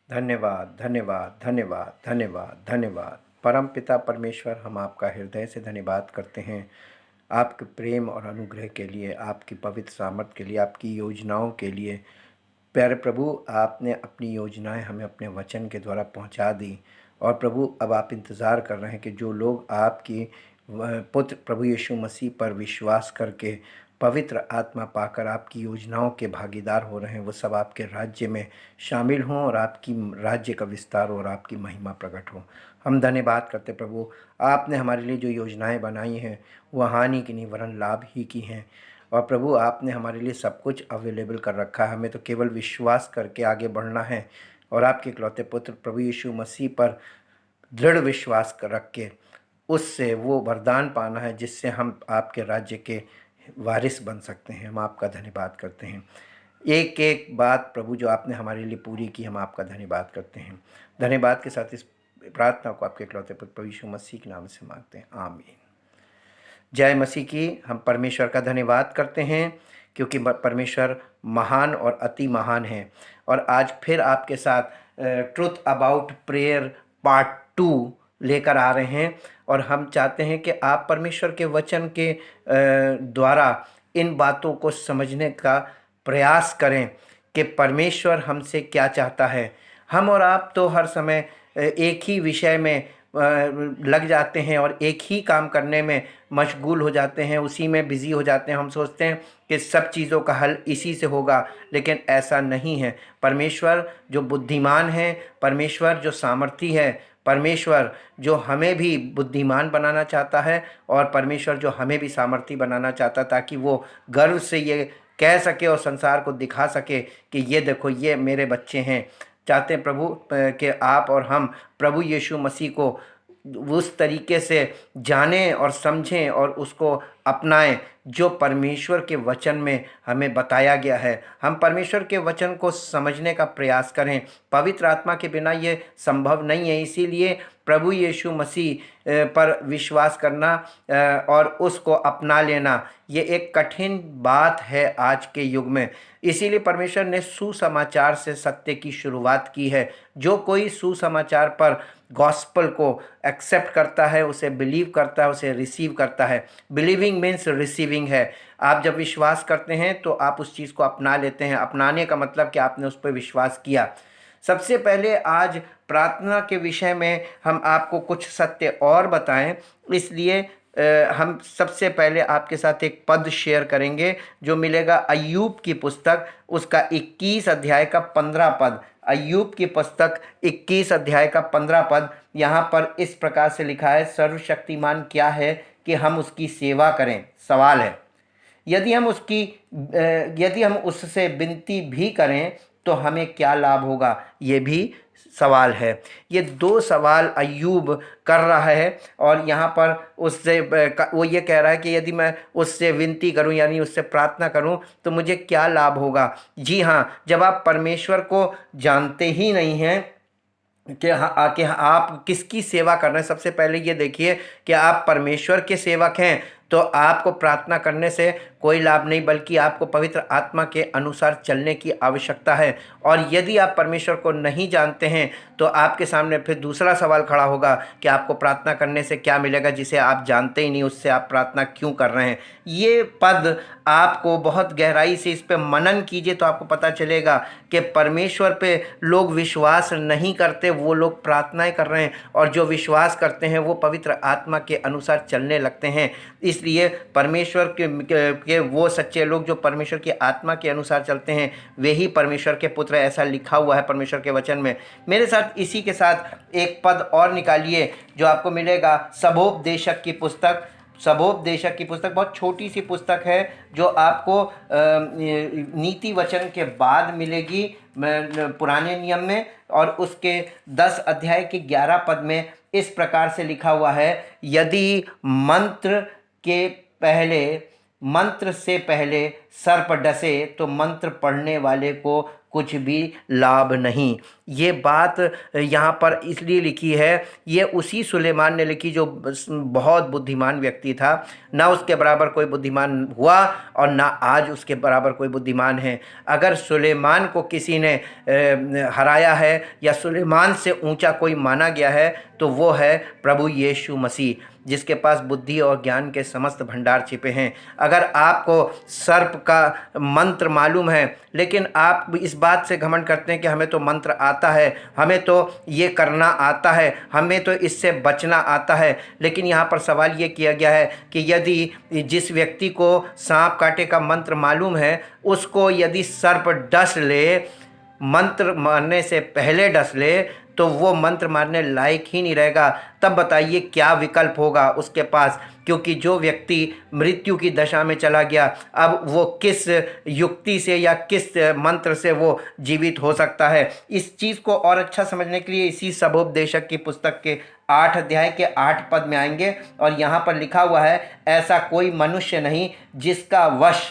धन्यवाद, धन्यवाद, धन्यवाद, धन्यवाद, धन्यवाद। परम पिता परमेश्वर, हम आपका हृदय से धन्यवाद करते हैं आपके प्रेम और अनुग्रह के लिए, आपकी पवित्र सामर्थ के लिए, आपकी योजनाओं के लिए। प्यारे प्रभु, आपने अपनी योजनाएं हमें अपने वचन के द्वारा पहुंचा दी, और प्रभु अब आप इंतज़ार कर रहे हैं कि जो लोग आपकी पुत्र प्रभु यीशु मसीह पर विश्वास करके पवित्र आत्मा पाकर आपकी योजनाओं के भागीदार हो रहे हैं, वो सब आपके राज्य में शामिल हों और आपकी राज्य का विस्तार हो और आपकी महिमा प्रकट हो। हम धन्यवाद करते प्रभु, आपने हमारे लिए जो योजनाएं बनाई हैं वह हानि की नहीं वरन लाभ ही की हैं। और प्रभु, आपने हमारे लिए सब कुछ अवेलेबल कर रखा है, हमें तो केवल विश्वास करके आगे बढ़ना है और आपके इकलौते पुत्र प्रभु यीशु मसीह पर दृढ़ विश्वास कर रख के उससे वो वरदान पाना है जिससे हम आपके राज्य के वारिस बन सकते हैं। हम आपका धन्यवाद करते हैं। एक एक बात प्रभु जो आपने हमारे लिए पूरी की, हम आपका धन्यवाद करते हैं। धन्यवाद के साथ इस प्रार्थना को आपके इकलौते पुत्र प्रभु यीशु मसीह के नाम से मांगते हैं, आमीन। जय मसीह की। हम परमेश्वर का धन्यवाद करते हैं क्योंकि परमेश्वर महान और अति महान है। और आज फिर आपके साथ ट्रुथ अबाउट प्रेयर पार्ट 2 लेकर आ रहे हैं, और हम चाहते हैं कि आप परमेश्वर के वचन के द्वारा इन बातों को समझने का प्रयास करें कि परमेश्वर हमसे क्या चाहता है। हम और आप तो हर समय एक ही विषय में लग जाते हैं और एक ही काम करने में मशगूल हो जाते हैं, उसी में बिज़ी हो जाते हैं। हम सोचते हैं कि सब चीज़ों का हल इसी से होगा, लेकिन ऐसा नहीं है। परमेश्वर जो बुद्धिमान है, परमेश्वर जो सामर्थी है, परमेश्वर जो हमें भी बुद्धिमान बनाना चाहता है, और परमेश्वर जो हमें भी सामर्थी बनाना चाहता है, ताकि वो गर्व से ये कह सके और संसार को दिखा सके कि ये देखो, ये मेरे बच्चे हैं। चाहते हैं प्रभु कि आप और हम प्रभु यीशु मसीह को उस तरीके से जानें और समझें और उसको अपनाएं जो परमेश्वर के वचन में हमें बताया गया है। हम परमेश्वर के वचन को समझने का प्रयास करें। पवित्र आत्मा के बिना ये संभव नहीं है। इसीलिए प्रभु यीशु मसीह पर विश्वास करना और उसको अपना लेना ये एक कठिन बात है आज के युग में। इसीलिए परमेश्वर ने सुसमाचार से सत्य की शुरुआत की है। जो कोई सुसमाचार पर गॉस्पल को एक्सेप्ट करता है, उसे बिलीव करता है, उसे रिसीव करता है। बिलीविंग मीन्स रिसीविंग है। आप जब विश्वास करते हैं तो आप उस चीज़ को अपना लेते हैं। अपनाने का मतलब कि आपने उस पर विश्वास किया। सबसे पहले आज प्रार्थना के विषय में हम आपको कुछ सत्य और बताएं, इसलिए हम सबसे पहले आपके साथ एक पद शेयर करेंगे जो मिलेगा अय्यूब की पुस्तक, उसका 21 अध्याय का 15 पद। अय्यूब की पुस्तक 21 अध्याय का 15 पद। यहाँ पर इस प्रकार से लिखा है, सर्वशक्तिमान क्या है कि हम उसकी सेवा करें। सवाल है, यदि हम उससे विनती भी करें तो हमें क्या लाभ होगा, ये भी सवाल है। ये दो सवाल अय्यूब कर रहा है, और यहाँ पर उससे वो ये कह रहा है कि यदि मैं उससे विनती करूं यानी उससे प्रार्थना करूं तो मुझे क्या लाभ होगा। जी हाँ, जब आप परमेश्वर को जानते ही नहीं हैं कि आप किसकी सेवा कर रहे हैं, सबसे पहले ये देखिए कि आप परमेश्वर के सेवक हैं तो आपको प्रार्थना करने से कोई लाभ नहीं, बल्कि आपको पवित्र आत्मा के अनुसार चलने की आवश्यकता है। और यदि आप परमेश्वर को नहीं जानते हैं तो आपके सामने फिर दूसरा सवाल खड़ा होगा कि आपको प्रार्थना करने से क्या मिलेगा जिसे आप जानते ही नहीं, उससे आप प्रार्थना क्यों कर रहे हैं। ये पद आपको बहुत गहराई से इस पे मनन कीजिए तो आपको पता चलेगा कि परमेश्वर पे लोग विश्वास नहीं करते, वो लोग प्रार्थनाएं कर रहे हैं, और जो विश्वास करते हैं वो पवित्र आत्मा के अनुसार चलने लगते हैं। इसलिए परमेश्वर के वो सच्चे लोग जो परमेश्वर की आत्मा के अनुसार चलते हैं वे ही परमेश्वर के पुत्र, ऐसा लिखा हुआ है परमेश्वर के वचन में। मेरे साथ इसी के साथ एक पद और निकालिए जो आपको मिलेगा सबोपदेशक की पुस्तक। सबोपदेशक की पुस्तक बहुत छोटी सी पुस्तक है जो आपको नीति वचन के बाद मिलेगी पुराने नियम में, और उसके 10 अध्याय के 11 पद में इस प्रकार से लिखा हुआ है, यदि मंत्र के पहले मंत्र से पहले सर्प डसे तो मंत्र पढ़ने वाले को कुछ भी लाभ नहीं। ये बात यहाँ पर इसलिए लिखी है, ये उसी सुलेमान ने लिखी जो बहुत बुद्धिमान व्यक्ति था। ना उसके बराबर कोई बुद्धिमान हुआ और ना आज उसके बराबर कोई बुद्धिमान है। अगर सुलेमान को किसी ने हराया है या सुलेमान से ऊंचा कोई माना गया है तो वो है प्रभु यीशु मसीह, जिसके पास बुद्धि और ज्ञान के समस्त भंडार छिपे हैं। अगर आपको सर्प का मंत्र मालूम है लेकिन आप इस बात से घमंड करते हैं कि हमें तो मंत्र आता है, हमें तो ये करना आता है, हमें तो इससे बचना आता है, लेकिन यहाँ पर सवाल ये किया गया है कि यदि जिस व्यक्ति को सांप काटे का मंत्र मालूम है उसको यदि सर्प डस ले, मंत्र मारने से पहले डस ले, तो वो मंत्र मारने लायक ही नहीं रहेगा। तब बताइए क्या विकल्प होगा उसके पास, क्योंकि जो व्यक्ति मृत्यु की दशा में चला गया अब वो किस युक्ति से या किस मंत्र से वो जीवित हो सकता है। इस चीज़ को और अच्छा समझने के लिए इसी सबोपदेशक की पुस्तक के 8 अध्याय के 8 पद में आएंगे और यहाँ पर लिखा हुआ है, ऐसा कोई मनुष्य नहीं जिसका वश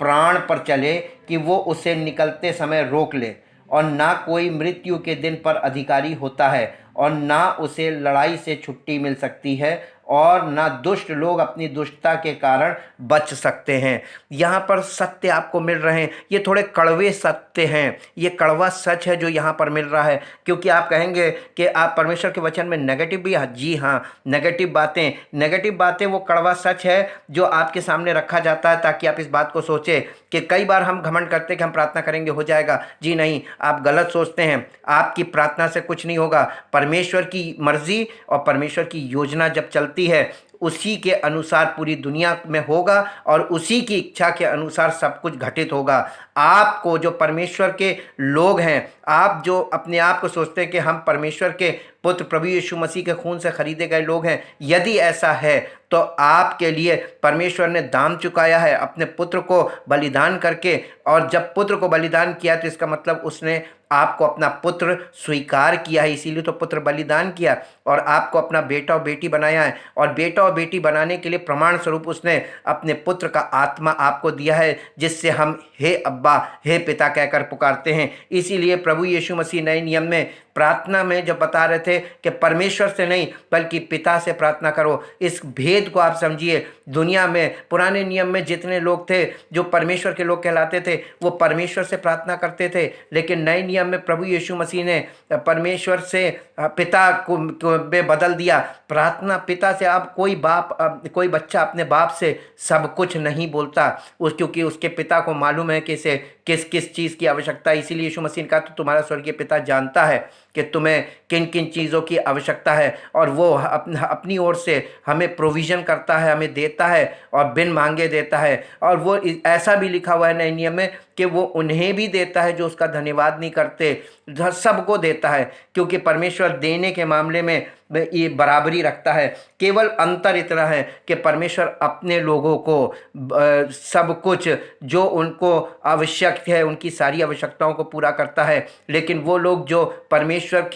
प्राण पर चले कि वो उसे निकलते समय रोक ले, और ना कोई मृत्यु के दिन पर अधिकारी होता है, और ना उसे लड़ाई से छुट्टी मिल सकती है, और ना दुष्ट लोग अपनी दुष्टता के कारण बच सकते हैं। यहाँ पर सत्य आपको मिल रहे हैं, ये थोड़े कड़वे सत्य हैं, ये कड़वा सच है जो यहाँ पर मिल रहा है। क्योंकि आप कहेंगे कि आप परमेश्वर के वचन में नेगेटिव भी, जी हाँ, नेगेटिव बातें वो कड़वा सच है जो आपके सामने रखा जाता है ताकि आप इस बात को सोचें कि कई बार हम घमंड करते हैं कि हम प्रार्थना करेंगे हो जाएगा। जी नहीं, आप गलत सोचते हैं। आपकी प्रार्थना से कुछ नहीं होगा। परमेश्वर की मर्जी और परमेश्वर की योजना जब चलती है उसी के अनुसार पूरी दुनिया में होगा और उसी की इच्छा के अनुसार सब कुछ घटित होगा। आपको जो परमेश्वर के लोग हैं, आप जो अपने आप को सोचते हैं कि हम परमेश्वर के पुत्र प्रभु यीशु मसीह के खून से खरीदे गए लोग हैं, यदि ऐसा है तो आपके लिए परमेश्वर ने दाम चुकाया है अपने पुत्र को बलिदान करके। और जब पुत्र को बलिदान किया तो इसका मतलब उसने आपको अपना पुत्र स्वीकार किया है, इसीलिए तो पुत्र बलिदान किया, और आपको अपना बेटा और बेटी बनाया है। और बेटा और बेटी बनाने के लिए प्रमाण स्वरूप उसने अपने पुत्र का आत्मा आपको दिया है, जिससे हम हे अब्बा, हे पिता कहकर पुकारते हैं। इसीलिए प्रभु यीशु मसीह नए नियम में प्रार्थना में जब बता रहे थे कि परमेश्वर से नहीं बल्कि पिता से प्रार्थना करो, इस भेद को आप समझिए। दुनिया में पुराने नियम में जितने लोग थे जो परमेश्वर के लोग कहलाते थे वो परमेश्वर से प्रार्थना करते थे, लेकिन नए नियम में प्रभु यीशु मसीह ने परमेश्वर से पिता को में बदल दिया। प्रार्थना पिता से, आप कोई बच्चा अपने बाप से सब कुछ नहीं बोलता क्योंकि उसके पिता को मालूम है कि इसे किस किस चीज़ की आवश्यकता है। इसीलिए यीशु मसीह ने कहा तो तुम्हारा स्वर्गीय पिता जानता है कि तुम्हें किन किन चीज़ों की आवश्यकता है, और वो अपनी ओर से हमें प्रोविज़न करता है, हमें देता है और बिन मांगे देता है। और वो ऐसा भी लिखा हुआ है नए नियम में कि वो उन्हें भी देता है जो उसका धन्यवाद नहीं करते, सबको देता है, क्योंकि परमेश्वर देने के मामले में ये बराबरी रखता है। केवल अंतर इतना है कि परमेश्वर अपने लोगों को सब कुछ जो उनको आवश्यक है उनकी सारी आवश्यकताओं को पूरा करता है, लेकिन वो लोग जो परमेश्वर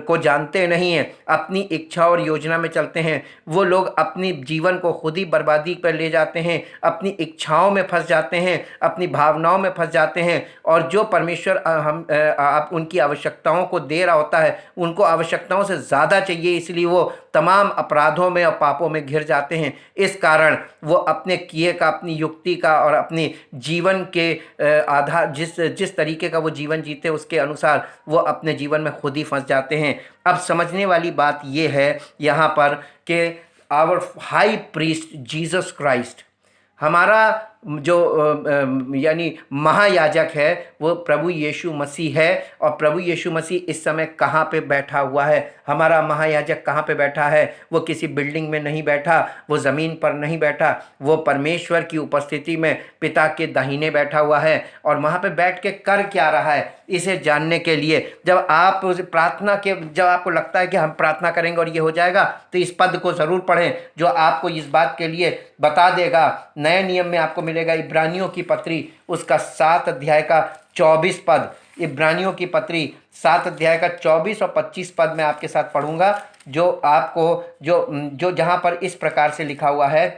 को जानते नहीं हैं, अपनी इच्छा और योजना में चलते हैं, वो लोग अपनी जीवन को खुद ही बर्बादी पर ले जाते हैं, अपनी इच्छाओं में फंस जाते हैं, अपनी भावनाओं में फंस जाते हैं। और जो परमेश्वर आप उनकी आवश्यकताओं को दे रहा होता है, उनको आवश्यकताओं से ज़्यादा चाहिए, इसलिए वो तमाम अपराधों में और पापों में घिर जाते हैं। इस कारण वो अपने किए का, अपनी युक्ति का और अपनी जीवन के आधार जिस तरीके का वो जीवन जीते उसके अनुसार वो अपने जीवन में खुद ही फंस जाते हैं। अब समझने वाली बात ये है यहाँ पर कि our high priest Jesus Christ, हमारा जो यानी महायाजक है वो प्रभु यीशु मसीह है। और प्रभु यीशु मसीह इस समय कहाँ पे बैठा हुआ है? हमारा महायाजक कहाँ पे बैठा है? वो किसी बिल्डिंग में नहीं बैठा, वो ज़मीन पर नहीं बैठा, वो परमेश्वर की उपस्थिति में पिता के दाहिने बैठा हुआ है। और वहाँ पे बैठ के कर क्या रहा है, इसे जानने के लिए जब आपको लगता है कि हम प्रार्थना करेंगे और ये हो जाएगा, तो इस पद को ज़रूर पढ़ें जो आपको इस बात के लिए बता देगा। नए नियम में आपको मिलेगा इब्रानियों की पत्री उसका 7 अध्याय का 24 पद। इब्रानियों की पत्री 7 अध्याय का 24 और 25 पद में आपके साथ पढ़ूंगा, जो आपको जो जहाँ पर इस प्रकार से लिखा हुआ है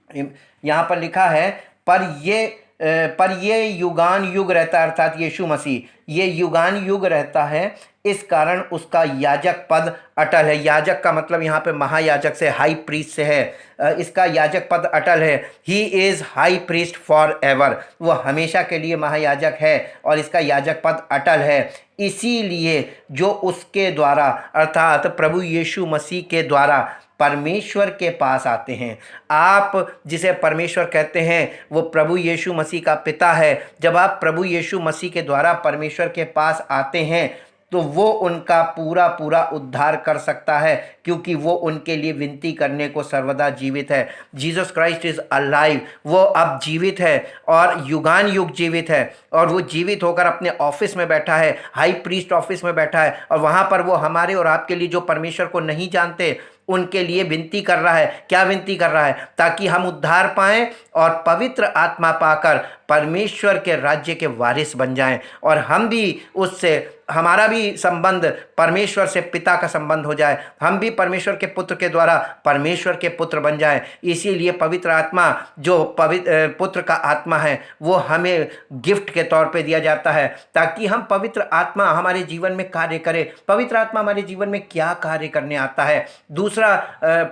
यहाँ पर लिखा है, पर ये युगान युग रहता है, अर्थात यीशु मसीह ये युगान युग रहता है, इस कारण उसका याजक पद अटल है। याजक का मतलब यहाँ पे महायाजक से, हाई प्रीस्ट से है। इसका याजक पद अटल है। He is high priest for ever, वो हमेशा के लिए महायाजक है और इसका याजक पद अटल है। इसीलिए जो उसके द्वारा, अर्थात प्रभु यीशु मसीह के द्वारा परमेश्वर के पास आते हैं, आप जिसे परमेश्वर कहते हैं वो प्रभु यीशु मसीह का पिता है। जब आप प्रभु यीशु मसीह के द्वारा परमेश्वर के पास आते हैं तो वो उनका पूरा पूरा उद्धार कर सकता है, क्योंकि वो उनके लिए विनती करने को सर्वदा जीवित है। जीसस क्राइस्ट इज़ अलाइव, वो अब जीवित है और युगान युग जीवित है, और वो जीवित होकर अपने ऑफिस में बैठा है, हाई प्रीस्ट ऑफिस में बैठा है, और वहाँ पर वो हमारे और आपके लिए, जो परमेश्वर को नहीं जानते, उनके लिए विनती कर रहा है। क्या विनती कर रहा है? ताकि हम उद्धार पाएं और पवित्र आत्मा पाकर परमेश्वर के राज्य के वारिस बन जाएं, और हम भी उससे, हमारा भी संबंध परमेश्वर से पिता का संबंध हो जाए, हम भी परमेश्वर के पुत्र के द्वारा परमेश्वर के पुत्र बन जाएं। इसीलिए पवित्र आत्मा, जो पुत्र का आत्मा है, वो हमें गिफ्ट के तौर पे दिया जाता है, ताकि हम पवित्र आत्मा हमारे जीवन में कार्य करे। पवित्र आत्मा हमारे जीवन में क्या कार्य करने आता है? दूसरा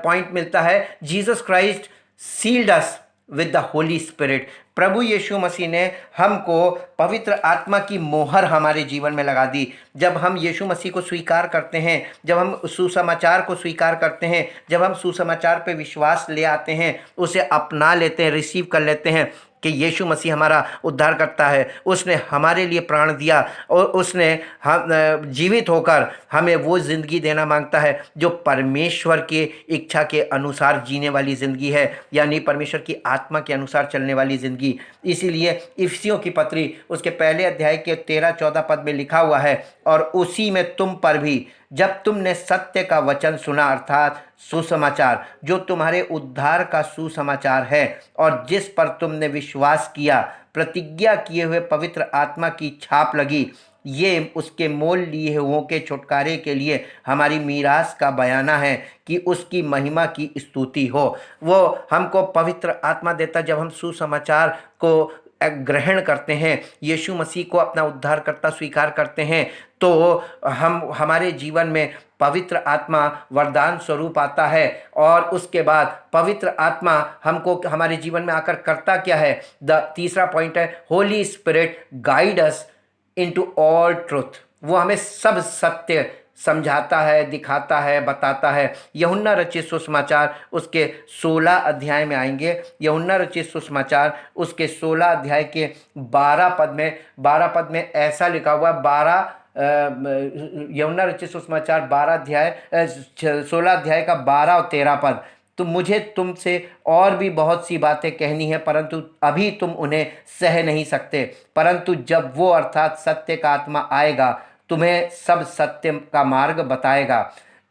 पॉइंट मिलता है, Jesus Christ sealed us with the Holy Spirit. प्रभु यीशु मसीह ने हमको पवित्र आत्मा की मोहर हमारे जीवन में लगा दी। जब हम यीशु मसीह को स्वीकार करते हैं, जब हम सुसमाचार को स्वीकार करते हैं, जब हम सुसमाचार पे विश्वास ले आते हैं, उसे अपना लेते हैं, रिसीव कर लेते हैं कि यीशु मसीह हमारा उद्धार करता है, उसने हमारे लिए प्राण दिया और उसने हम जीवित होकर हमें वो ज़िंदगी देना मांगता है जो परमेश्वर की इच्छा के अनुसार जीने वाली ज़िंदगी है, यानी परमेश्वर की आत्मा के अनुसार चलने वाली ज़िंदगी। इसीलिए इफिसियों की पत्री उसके पहले अध्याय के 13-14 पद में लिखा हुआ है, और उसी में तुम पर भी, जब तुमने सत्य का वचन सुना, अर्थात सुसमाचार, जो तुम्हारे उद्धार का सुसमाचार है, और जिस पर तुमने विश्वास किया, प्रतिज्ञा किए हुए पवित्र आत्मा की छाप लगी, ये उसके मोल लिए हुओं के छुटकारे के लिए हमारी मीरास का बयाना है कि उसकी महिमा की स्तुति हो। वो हमको पवित्र आत्मा देता जब हम सुसमाचार को ग्रहण करते हैं, यीशु मसीह को अपना उद्धारकर्ता स्वीकार करते हैं, तो हमारे जीवन में पवित्र आत्मा वरदान स्वरूप आता है। और उसके बाद पवित्र आत्मा हमको हमारे जीवन में आकर करता क्या है? तीसरा पॉइंट है, holy spirit guide us into all truth. वो हमें सब सत्य समझाता है, दिखाता है, बताता है। यूहन्ना रचित सुसमाचार उसके 16 अध्याय में आएंगे। यूहन्ना रचित सुसमाचार उसके 16 अध्याय के 12 पद में ऐसा लिखा हुआ, यूहन्ना रचित सुसमाचार 16 अध्याय का 12 और 13 पद, तो मुझे तुमसे और भी बहुत सी बातें कहनी है, परंतु अभी तुम उन्हें सह नहीं सकते। परंतु जब वो, अर्थात सत्य का आत्मा आएगा, तुम्हें सब सत्य का मार्ग बताएगा,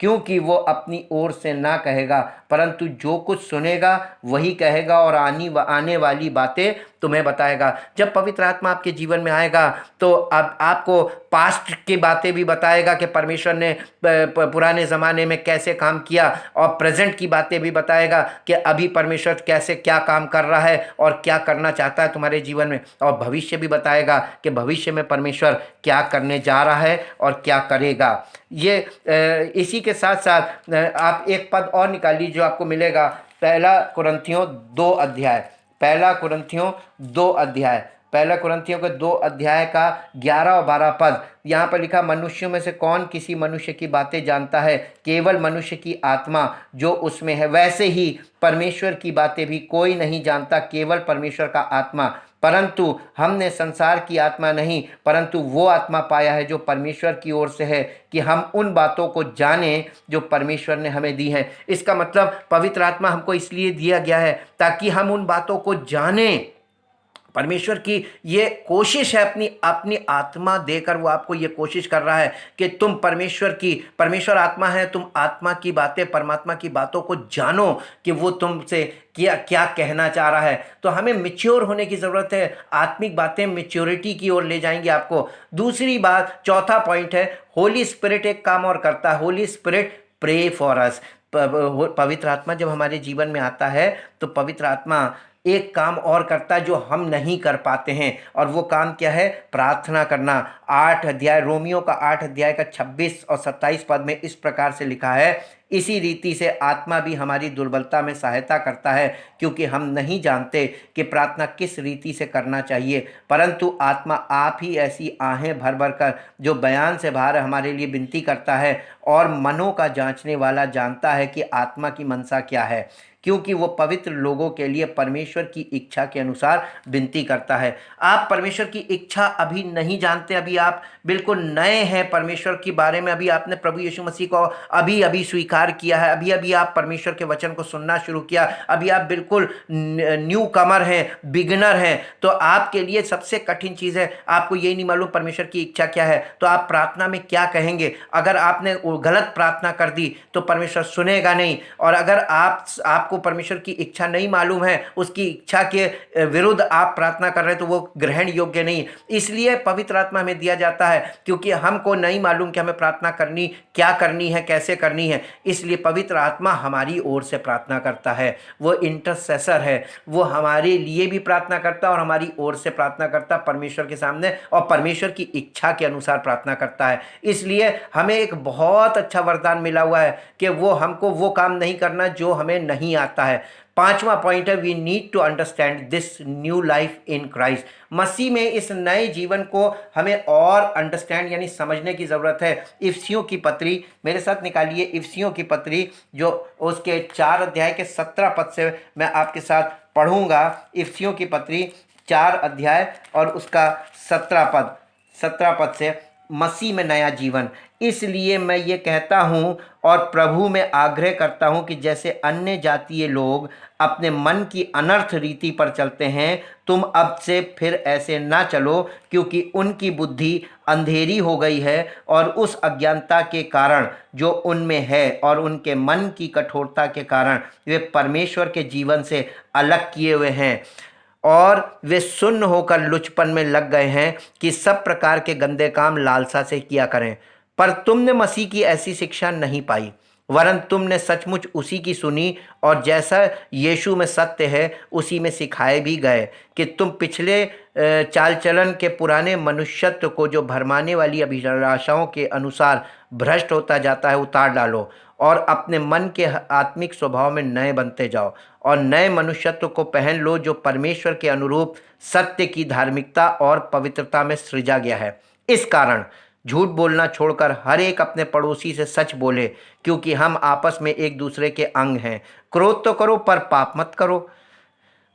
क्योंकि वो अपनी ओर से ना कहेगा, परंतु जो कुछ सुनेगा वही कहेगा, और आने वाली बातें तुम्हें बताएगा। जब पवित्र आत्मा आपके जीवन में आएगा तो अब आपको पास्ट की बातें भी बताएगा कि परमेश्वर ने पुराने ज़माने में कैसे काम किया, और प्रेजेंट की बातें भी बताएगा कि अभी परमेश्वर कैसे क्या काम कर रहा है और क्या करना चाहता है तुम्हारे जीवन में, और भविष्य भी बताएगा कि भविष्य में परमेश्वर क्या करने जा रहा है और क्या करेगा। ये इसी के साथ साथ आप एक पद और निकालिए जो आपको मिलेगा, पहला कुरिन्थियों 2 अध्याय, पहला कुरिन्थियों के 2 अध्याय का 11 और 12 पद। यहाँ पर लिखा, मनुष्यों में से कौन किसी मनुष्य की बातें जानता है? केवल मनुष्य की आत्मा जो उसमें है। वैसे ही परमेश्वर की बातें भी कोई नहीं जानता, केवल परमेश्वर का आत्मा। परंतु हमने संसार की आत्मा नहीं, परंतु वो आत्मा पाया है जो परमेश्वर की ओर से है, कि हम उन बातों को जानें जो परमेश्वर ने हमें दी हैं। इसका मतलब पवित्र आत्मा हमको इसलिए दिया गया है ताकि हम उन बातों को जानें। परमेश्वर की ये कोशिश है, अपनी आत्मा देकर वो आपको ये कोशिश कर रहा है कि तुम परमेश्वर आत्मा है, तुम आत्मा की बातें, परमात्मा की बातों को जानो कि वो तुमसे क्या कहना चाह रहा है। तो हमें मैच्योर होने की ज़रूरत है। आत्मिक बातें मैच्योरिटी की ओर ले जाएंगी आपको। दूसरी बात, चौथा पॉइंट है, होली स्पिरिट एक काम और करता है। Holy spirit pray for us. पवित्र आत्मा जब हमारे जीवन में आता है तो पवित्र आत्मा एक काम और करता है जो हम नहीं कर पाते हैं, और वो काम क्या है? प्रार्थना करना। 8 अध्याय, रोमियो का 8 अध्याय का 26 और 27 पद में इस प्रकार से लिखा है, इसी रीति से आत्मा भी हमारी दुर्बलता में सहायता करता है, क्योंकि हम नहीं जानते कि प्रार्थना किस रीति से करना चाहिए, परंतु आत्मा आप ही ऐसी आहें भर भर कर जो बयान से बाहर हमारे लिए विनती करता है, और मनों का जांचने वाला जानता है कि आत्मा की मनसा क्या है, क्योंकि वो पवित्र लोगों के लिए परमेश्वर की इच्छा के अनुसार विनती करता है। आप परमेश्वर की इच्छा अभी नहीं जानते, अभी आप बिल्कुल नए हैं परमेश्वर के बारे में, अभी आपने प्रभु यीशु मसीह को अभी अभी स्वीकार किया है, अभी अभी आप परमेश्वर के वचन को सुनना शुरू किया, अभी आप बिल्कुल न्यू कमर हैं, बिगिनर हैं, तो आपके लिए सबसे कठिन चीज़ है, आपको ये नहीं मालूम परमेश्वर की इच्छा क्या है, तो आप प्रार्थना में क्या कहेंगे? अगर आपने गलत प्रार्थना कर दी तो परमेश्वर सुनेगा नहीं, और अगर आपको परमेश्वर की इच्छा नहीं मालूम है, उसकी इच्छा के विरुद्ध आप प्रार्थना कर रहे हैं, तो वो ग्रहण योग्य नहीं। इसलिए पवित्र आत्मा हमें दिया जाता है, क्योंकि हमको नहीं मालूम कि हमें प्रार्थना करनी क्या करनी है, कैसे करनी है, इसलिए पवित्र आत्मा हमारी ओर से प्रार्थना करता है। वो इंटरसेसर है, वो हमारे लिए भी प्रार्थना करता है और हमारी ओर से प्रार्थना करता है परमेश्वर के सामने, और परमेश्वर की इच्छा के अनुसार प्रार्थना करता है। इसलिए हमें एक बहुत अच्छा वरदान मिला हुआ है कि वो हमको वो काम नहीं करना जो हमें नहीं आता है। 5वां पॉइंट है, we need to understand this new life in Christ. Masih में इस नए जीवन को हमें और अंडरस्टैंड यानी समझने की ज़रूरत है। इफिसियों की पत्री मेरे साथ निकालिए, इफिसियों की पत्री जो उसके 4 अध्याय के 17 पद से मैं आपके साथ पढ़ूंगा। इफिसियों की पत्री 4 अध्याय और उसका 17 पद से, मसीह में नया जीवन। इसलिए मैं ये कहता हूँ और प्रभु में आग्रह करता हूँ कि जैसे अन्य जातीय लोग अपने मन की अनर्थ रीति पर चलते हैं, तुम अब से फिर ऐसे ना चलो, क्योंकि उनकी बुद्धि अंधेरी हो गई है और उस अज्ञानता के कारण जो उनमें है और उनके मन की कठोरता के कारण वे परमेश्वर के जीवन से अलग किए हुए हैं, और वे सुन्न होकर लुचपन में लग गए हैं कि सब प्रकार के गंदे काम लालसा से किया करें। पर तुमने मसीह की ऐसी शिक्षा नहीं पाई, वरन तुमने सचमुच उसी की सुनी, और जैसा यीशु में सत्य है उसी में सिखाए भी गए कि तुम पिछले चाल चलन के पुराने मनुष्यत्व को जो भरमाने वाली अभिलाषाओं के अनुसार भ्रष्ट होता जाता है उतार डालो, और अपने मन के आत्मिक स्वभाव में नए बनते जाओ, और नए मनुष्यत्व को पहन लो जो परमेश्वर के अनुरूप सत्य की धार्मिकता और पवित्रता में सृजा गया है। इस कारण झूठ बोलना छोड़कर हर एक अपने पड़ोसी से सच बोले, क्योंकि हम आपस में एक दूसरे के अंग हैं। क्रोध तो करो पर पाप मत करो।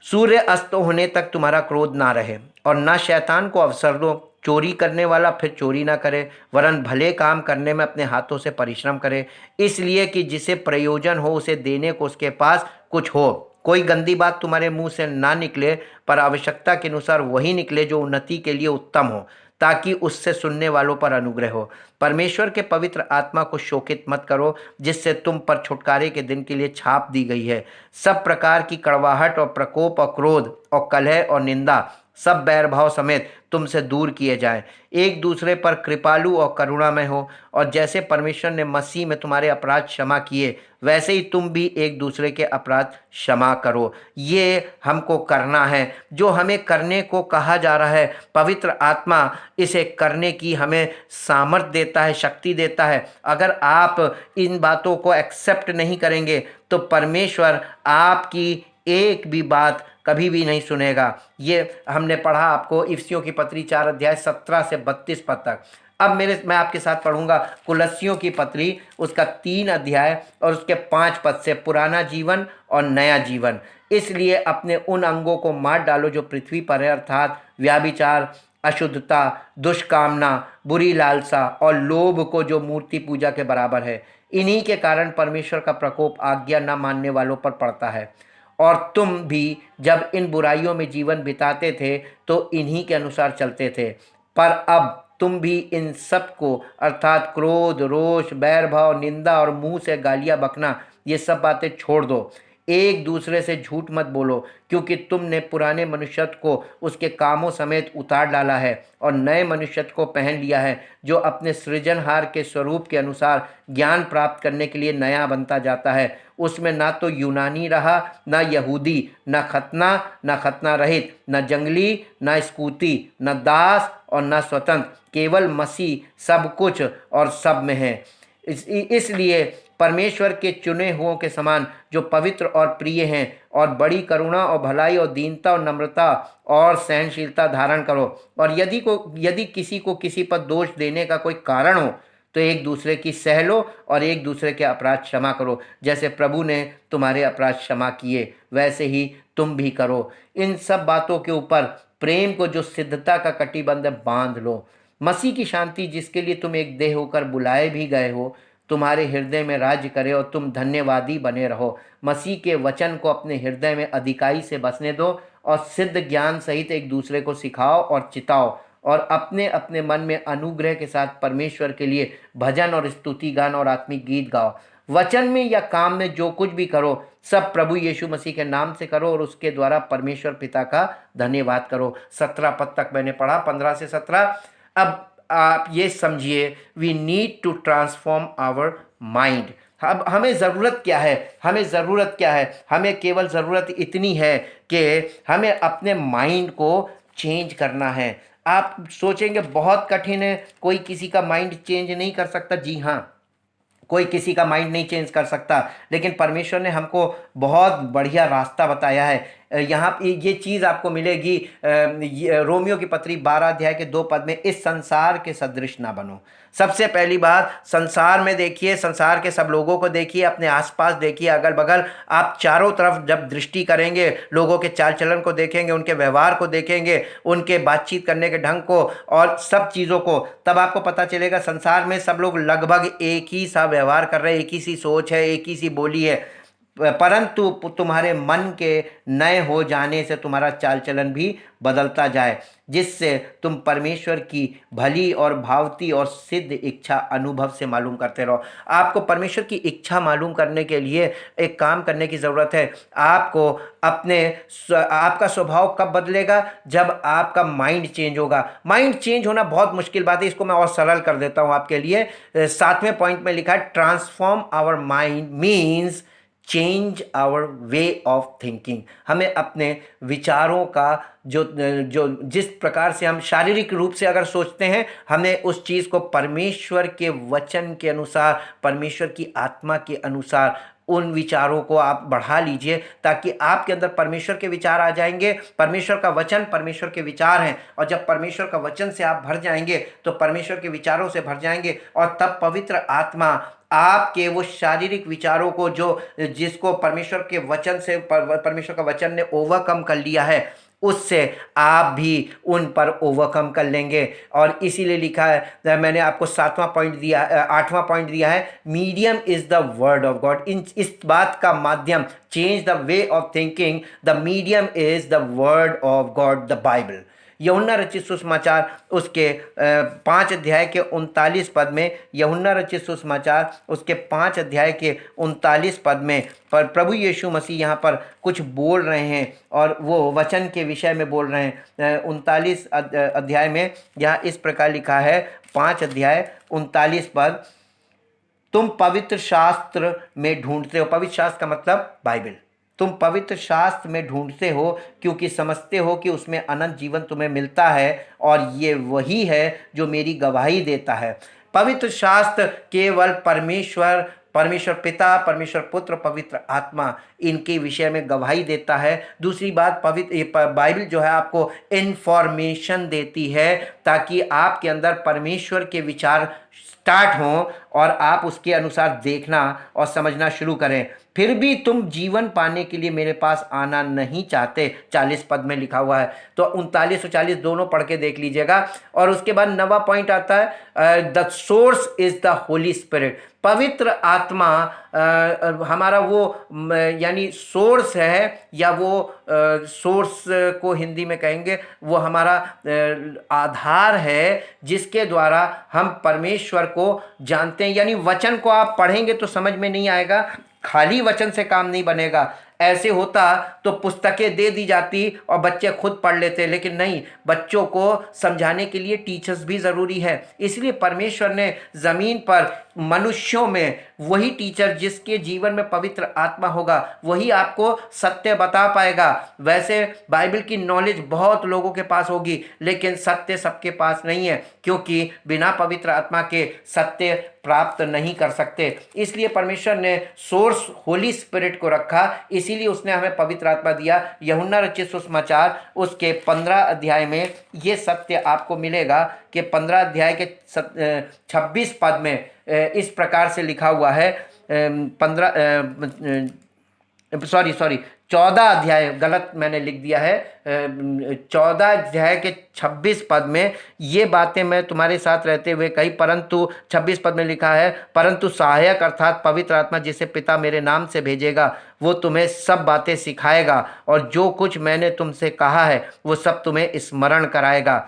सूर्य अस्त होने तक तुम्हारा क्रोध ना रहे, और ना शैतान को अवसर दो। चोरी करने वाला फिर चोरी ना करे, वरन भले काम करने में अपने हाथों से परिश्रम करे, इसलिए कि जिसे प्रयोजन हो उसे देने को उसके पास कुछ हो। कोई गंदी बात तुम्हारे मुंह से ना निकले, पर आवश्यकता के अनुसार वही निकले जो उन्नति के लिए उत्तम हो, ताकि उससे सुनने वालों पर अनुग्रह हो। परमेश्वर के पवित्र आत्मा को शोकित मत करो, जिससे तुम पर छुटकारे के दिन के लिए छाप दी गई है। सब प्रकार की कड़वाहट और प्रकोप और क्रोध और कलह और निंदा सब बैरभाव समेत तुमसे दूर किए जाएं। एक दूसरे पर कृपालु और करुणामय हो, और जैसे परमेश्वर ने मसीह में तुम्हारे अपराध क्षमा किए, वैसे ही तुम भी एक दूसरे के अपराध क्षमा करो। ये हमको करना है, जो हमें करने को कहा जा रहा है। पवित्र आत्मा इसे करने की हमें सामर्थ्य देता है, शक्ति देता है। अगर आप इन बातों को एक्सेप्ट नहीं करेंगे तो परमेश्वर आपकी एक भी बात कभी भी नहीं सुनेगा। ये हमने पढ़ा आपको इफिसियों की पत्री 4 अध्याय 17 से 32 पद तक। अब मैं आपके साथ पढ़ूंगा कुलस्सियों की पत्री उसका 3 अध्याय और उसके 5 पद से, पुराना जीवन और नया जीवन। इसलिए अपने उन अंगों को मार डालो जो पृथ्वी पर है, अर्थात व्याभिचार, अशुद्धता, दुष्कामना, बुरी लालसा और लोभ को जो मूर्ति पूजा के बराबर है। इन्हीं के कारण परमेश्वर का प्रकोप आज्ञा न मानने वालों पर पड़ता है। और तुम भी जब इन बुराइयों में जीवन बिताते थे तो इन्हीं के अनुसार चलते थे, पर अब तुम भी इन सब को अर्थात क्रोध, रोष, बैर भाव, निंदा और मुंह से गालियां बकना, ये सब बातें छोड़ दो। एक दूसरे से झूठ मत बोलो, क्योंकि तुमने पुराने मनुष्यत्व को उसके कामों समेत उतार डाला है और नए मनुष्यत्व को पहन लिया है, जो अपने सृजनहार के स्वरूप के अनुसार ज्ञान प्राप्त करने के लिए नया बनता जाता है। उसमें ना तो यूनानी रहा, ना यहूदी, ना खतना, ना खतना रहित, ना जंगली, ना स्कूती, ना दास और ना स्वतंत्र, केवल मसीह सब कुछ और सब में है। इसलिए परमेश्वर के चुने हुओं के समान, जो पवित्र और प्रिय हैं, और बड़ी करुणा और भलाई और दीनता और नम्रता और सहनशीलता धारण करो। और यदि किसी को किसी पर दोष देने का कोई कारण हो, तो एक दूसरे की सह लो और एक दूसरे के अपराध क्षमा करो। जैसे प्रभु ने तुम्हारे अपराध क्षमा किए, वैसे ही तुम भी करो। इन सब बातों के ऊपर प्रेम को, जो सिद्धता का कटिबंध है, बांध लो। मसीह की शांति, जिसके लिए तुम एक देह होकर बुलाए भी गए हो, तुम्हारे हृदय में राज्य करे और तुम धन्यवादी बने रहो। मसीह के वचन को अपने हृदय में अधिकाई से बसने दो और सिद्ध ज्ञान सहित एक दूसरे को सिखाओ और चिताओ, और अपने अपने मन में अनुग्रह के साथ परमेश्वर के लिए भजन और स्तुति गान और आत्मिक गीत गाओ। वचन में या काम में जो कुछ भी करो, सब प्रभु यीशु मसीह के नाम से करो और उसके द्वारा परमेश्वर पिता का धन्यवाद करो। 17 पद तक मैंने पढ़ा, 15 से 17। अब आप ये समझिए, we need to transform our mind. अब हमें ज़रूरत क्या है? हमें केवल ज़रूरत इतनी है कि हमें अपने माइंड को चेंज करना है। आप सोचेंगे बहुत कठिन है, कोई किसी का माइंड चेंज नहीं कर सकता। जी हाँ, कोई किसी का माइंड नहीं चेंज कर सकता, लेकिन परमेश्वर ने हमको बहुत बढ़िया रास्ता बताया है। यहाँ ये चीज़ आपको मिलेगी। रोमियो की पत्री 12 अध्याय के 2 पद में, इस संसार के सदृश ना बनो। सबसे पहली बात, संसार में देखिए, संसार के सब लोगों को देखिए, अपने आसपास देखिए, अगल बगल। आप चारों तरफ जब दृष्टि करेंगे, लोगों के चाल चलन को देखेंगे, उनके व्यवहार को देखेंगे, उनके बातचीत करने के ढंग को और सब चीज़ों को, तब आपको पता चलेगा संसार में सब लोग लगभग एक ही सा व्यवहार कर रहे हैं, एक ही सी सोच है, एक ही सी बोली है। परंतु तुम्हारे मन के नए हो जाने से तुम्हारा चाल चलन भी बदलता जाए, जिससे तुम परमेश्वर की भली और भावती और सिद्ध इच्छा अनुभव से मालूम करते रहो। आपको परमेश्वर की इच्छा मालूम करने के लिए एक काम करने की ज़रूरत है। आपको आपका स्वभाव कब बदलेगा? जब आपका माइंड चेंज होगा। माइंड चेंज होना बहुत मुश्किल बात है, इसको मैं और सरल कर देता हूँ आपके लिए। 7वें पॉइंट में लिखा है, transform our mind means change our way of thinking. हमें अपने विचारों का जो जिस प्रकार से हम शारीरिक रूप से अगर सोचते हैं, हमें उस चीज़ को परमेश्वर के वचन के अनुसार, परमेश्वर की आत्मा के अनुसार उन विचारों को आप बढ़ा लीजिए, ताकि आपके अंदर परमेश्वर के विचार आ जाएंगे। परमेश्वर का वचन परमेश्वर के विचार हैं, और जब परमेश्वर का वचन से आप भर जाएंगे तो परमेश्वर के विचारों से भर जाएंगे, और तब पवित्र आत्मा आपके वो शारीरिक विचारों को, जिसको परमेश्वर के वचन से, परमेश्वर का वचन ने ओवरकम कर लिया है, उससे आप भी उन पर ओवरकम कर लेंगे। और इसीलिए लिखा है, मैंने आपको 7वां पॉइंट दिया, 8वां पॉइंट दिया है, medium is the word of God. इस बात का माध्यम, change the way of thinking, the medium is the word of God, the Bible. यूहन्ना रचित सुसमाचार उसके 5 अध्याय के 39 पद में, यूहन्ना रचित सुसमाचार उसके 5 अध्याय के 39 पद में पर प्रभु यीशु मसीह यहाँ पर कुछ बोल रहे हैं, और वो वचन के विषय में बोल रहे हैं। 39 अध्याय में यहाँ इस प्रकार लिखा है, 5 अध्याय 39 पद, तुम पवित्र शास्त्र में ढूंढते हो। पवित्र शास्त्र का मतलब बाइबल। तुम पवित्र शास्त्र में ढूंढते हो क्योंकि समझते हो कि उसमें अनंत जीवन तुम्हें मिलता है, और ये वही है जो मेरी गवाही देता है। पवित्र शास्त्र केवल परमेश्वर पिता, परमेश्वर पुत्र, पवित्र आत्मा, इनके विषय में गवाही देता है। दूसरी बात, बाइबल जो है आपको इन्फॉर्मेशन देती है, ताकि आपके अंदर परमेश्वर के विचार स्टार्ट हों और आप उसके अनुसार देखना और समझना शुरू करें। फिर भी तुम जीवन पाने के लिए मेरे पास आना नहीं चाहते, 40 पद में लिखा हुआ है। तो 39 और 40 दोनों पढ़ के देख लीजिएगा। और उसके बाद 9वां पॉइंट आता है, the source is the Holy spirit. पवित्र आत्मा हमारा वो यानी सोर्स है, या वो सोर्स को हिंदी में कहेंगे, वो हमारा आधार है, जिसके द्वारा हम परमेश्वर को जानते हैं। यानी वचन को आप पढ़ेंगे तो समझ में नहीं आएगा, खाली वचन से काम नहीं बनेगा। ऐसे होता तो पुस्तकें दे दी जाती और बच्चे खुद पढ़ लेते, लेकिन नहीं, बच्चों को समझाने के लिए टीचर्स भी ज़रूरी है। इसलिए परमेश्वर ने ज़मीन पर मनुष्यों में वही टीचर जिसके जीवन में पवित्र आत्मा होगा वही आपको सत्य बता पाएगा। वैसे बाइबल की नॉलेज बहुत लोगों के पास होगी, लेकिन सत्य सबके पास नहीं है, क्योंकि बिना पवित्र आत्मा के सत्य प्राप्त नहीं कर सकते। इसलिए परमेश्वर ने सोर्स होली स्पिरिट को रखा, इसीलिए उसने हमें पवित्र आत्मा दिया। यूहन्ना रचित सुसमाचार उसके 15 अध्याय में ये सत्य आपको मिलेगा कि 15 अध्याय के 26 पद में इस प्रकार से लिखा हुआ है। 14 अध्याय, गलत मैंने लिख दिया है, 14 अध्याय के 26 पद में ये बातें मैं तुम्हारे साथ रहते हुए कही, परंतु 26 पद में लिखा है, परंतु सहायक अर्थात पवित्र आत्मा जिसे पिता मेरे नाम से भेजेगा वो तुम्हें सब बातें सिखाएगा और जो कुछ मैंने तुमसे कहा है वो सब तुम्हें स्मरण कराएगा।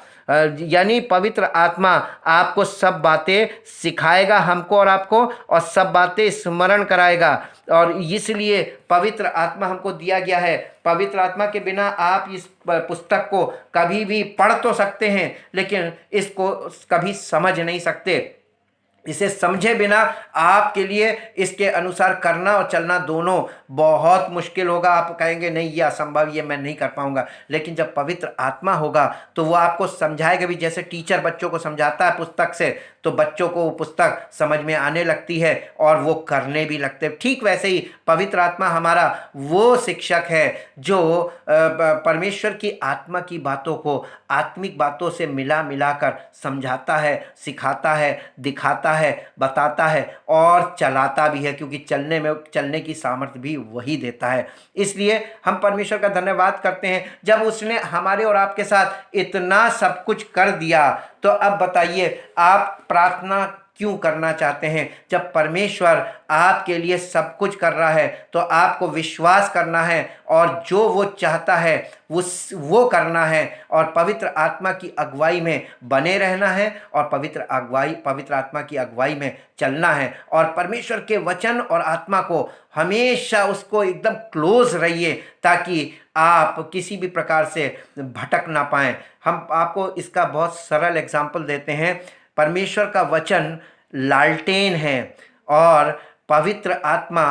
यानी पवित्र आत्मा आपको सब बातें सिखाएगा, हमको और आपको, और सब बातें स्मरण कराएगा। और इसलिए पवित्र आत्मा हमको दिया गया है। पवित्र आत्मा के बिना आप इस पुस्तक को कभी भी पढ़ तो सकते हैं, लेकिन इसको कभी समझ नहीं सकते। इसे समझे बिना आपके लिए इसके अनुसार करना और चलना दोनों बहुत मुश्किल होगा। आप कहेंगे नहीं ये असंभव, ये मैं नहीं कर पाऊंगा। लेकिन जब पवित्र आत्मा होगा तो वो आपको समझाएगा भी। जैसे टीचर बच्चों को समझाता है पुस्तक से, तो बच्चों को वो पुस्तक समझ में आने लगती है और वो करने भी लगते हैं। ठीक वैसे ही पवित्र आत्मा हमारा वो शिक्षक है जो परमेश्वर की आत्मा की बातों को आत्मिक बातों से मिला मिलाकर समझाता है, सिखाता है, दिखाता है, बताता है और चलाता भी है, क्योंकि चलने की सामर्थ्य भी वही देता है। इसलिए हम परमेश्वर का धन्यवाद करते हैं जब उसने हमारे और आपके साथ इतना सब कुछ कर दिया। तो अब बताइए आप प्रार्थना क्यों करना चाहते हैं? जब परमेश्वर आपके लिए सब कुछ कर रहा है तो आपको विश्वास करना है और जो वो चाहता है वो करना है और पवित्र आत्मा की अगुवाई में बने रहना है और पवित्र आत्मा की अगुवाई में चलना है। और परमेश्वर के वचन और आत्मा को हमेशा उसको एकदम क्लोज रहिए ताकि आप किसी भी प्रकार से भटक ना पाएं। हम आपको इसका बहुत सरल एग्जाम्पल देते हैं। परमेश्वर का वचन लालटेन है और पवित्र आत्मा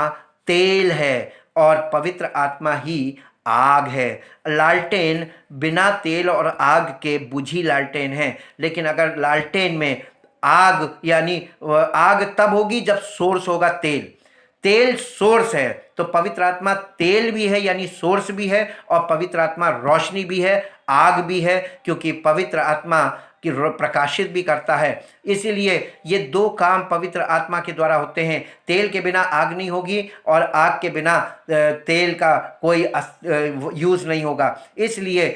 तेल है और पवित्र आत्मा ही आग है। लालटेन बिना तेल और आग के बुझी लालटेन है, लेकिन अगर लालटेन में आग, यानी आग तब होगी जब सोर्स होगा तेल सोर्स है। तो पवित्र आत्मा तेल भी है यानी सोर्स भी है, और पवित्र आत्मा रोशनी भी है, आग भी है, क्योंकि पवित्र आत्मा कि प्रकाशित भी करता है। इसीलिए ये दो काम पवित्र आत्मा के द्वारा होते हैं। तेल के बिना आग नहीं होगी और आग के बिना तेल का कोई यूज़ नहीं होगा। इसलिए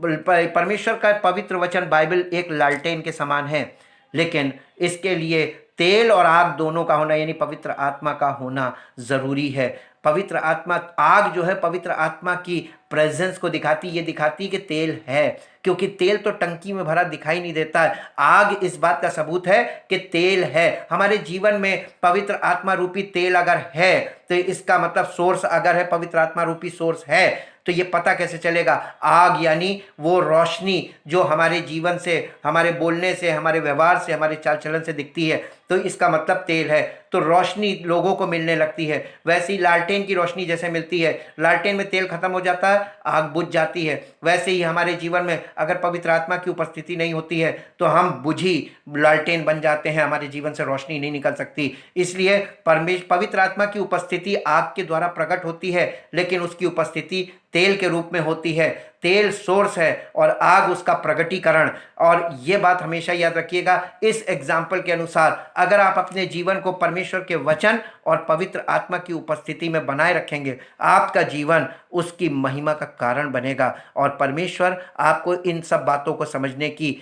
परमेश्वर का पवित्र वचन बाइबल एक लालटेन के समान है, लेकिन इसके लिए तेल और आग दोनों का होना यानी पवित्र आत्मा का होना ज़रूरी है। पवित्र आत्मा, आग जो है पवित्र आत्मा की प्रेजेंस को दिखाती, ये दिखाती कि तेल है, क्योंकि तेल तो टंकी में भरा दिखाई नहीं देता है। आग इस बात का सबूत है कि तेल है। हमारे जीवन में पवित्र आत्मा रूपी तेल अगर है तो इसका मतलब सोर्स अगर है, पवित्र आत्मा रूपी सोर्स है, तो ये पता कैसे चलेगा? आग यानी वो रोशनी जो हमारे जीवन से, हमारे बोलने से, हमारे व्यवहार से, हमारे चाल चलन से दिखती है, तो इसका मतलब तेल है। तो रोशनी लोगों को मिलने लगती है। वैसे ही लालटेन की रोशनी जैसे मिलती है, लालटेन में तेल खत्म हो जाता है, आग बुझ जाती है। वैसे ही हमारे जीवन में अगर पवित्र आत्मा की उपस्थिति नहीं होती है तो हम बुझी लालटेन बन जाते हैं, हमारे जीवन से रोशनी नहीं निकल सकती। इसलिए पवित्र आत्मा की उपस्थिति आग के द्वारा प्रकट होती है, लेकिन उसकी उपस्थिति तेल के रूप में होती है। तेल सोर्स है और आग उसका प्रगटीकरण। और ये बात हमेशा याद रखिएगा, इस एग्जाम्पल के अनुसार अगर आप अपने जीवन को परमेश्वर के वचन और पवित्र आत्मा की उपस्थिति में बनाए रखेंगे, आपका जीवन उसकी महिमा का कारण बनेगा और परमेश्वर आपको इन सब बातों को समझने की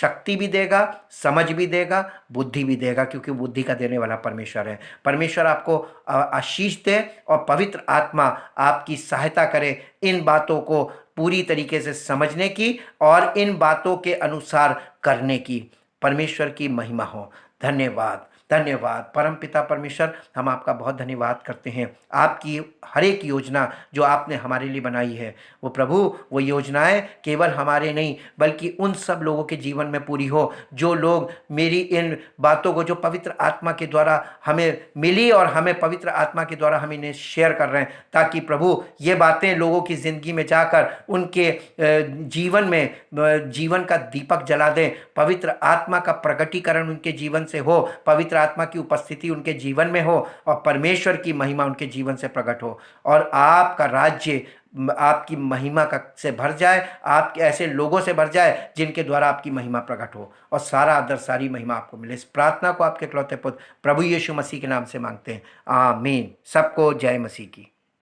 शक्ति भी देगा, समझ भी देगा, बुद्धि भी देगा, क्योंकि बुद्धि का देने वाला परमेश्वर है। परमेश्वर आपको आशीष दे और पवित्र आत्मा आपकी सहायता करे इन बातों को पूरी तरीके से समझने की और इन बातों के अनुसार करने की। परमेश्वर की महिमा हो। धन्यवाद। धन्यवाद परमपिता परमेश्वर, हम आपका बहुत धन्यवाद करते हैं। आपकी हर एक योजना जो आपने हमारे लिए बनाई है वो प्रभु, वो योजनाएं केवल हमारे नहीं बल्कि उन सब लोगों के जीवन में पूरी हो जो लोग मेरी इन बातों को जो पवित्र आत्मा के द्वारा हमें मिली और हमें पवित्र आत्मा के द्वारा हम इन्हें शेयर कर रहे हैं, ताकि प्रभु ये बातें लोगों की ज़िंदगी में जाकर उनके जीवन में जीवन का दीपक जला दें। पवित्र आत्मा का प्रकटीकरण उनके जीवन से हो, पवित्र आत्मा की उपस्थिति उनके जीवन में हो और परमेश्वर की महिमा उनके जीवन से प्रकट हो और आपका राज्य आपकी महिमा का से भर जाए, आपके ऐसे लोगों से भर जाए जिनके द्वारा आपकी महिमा प्रकट हो और सारा आदर सारी महिमा आपको मिले। इस प्रार्थना को आपके इकलौते पुत्र प्रभु यीशु मसीह के नाम से मांगते हैं, आमीन। सबको जय मसीह की।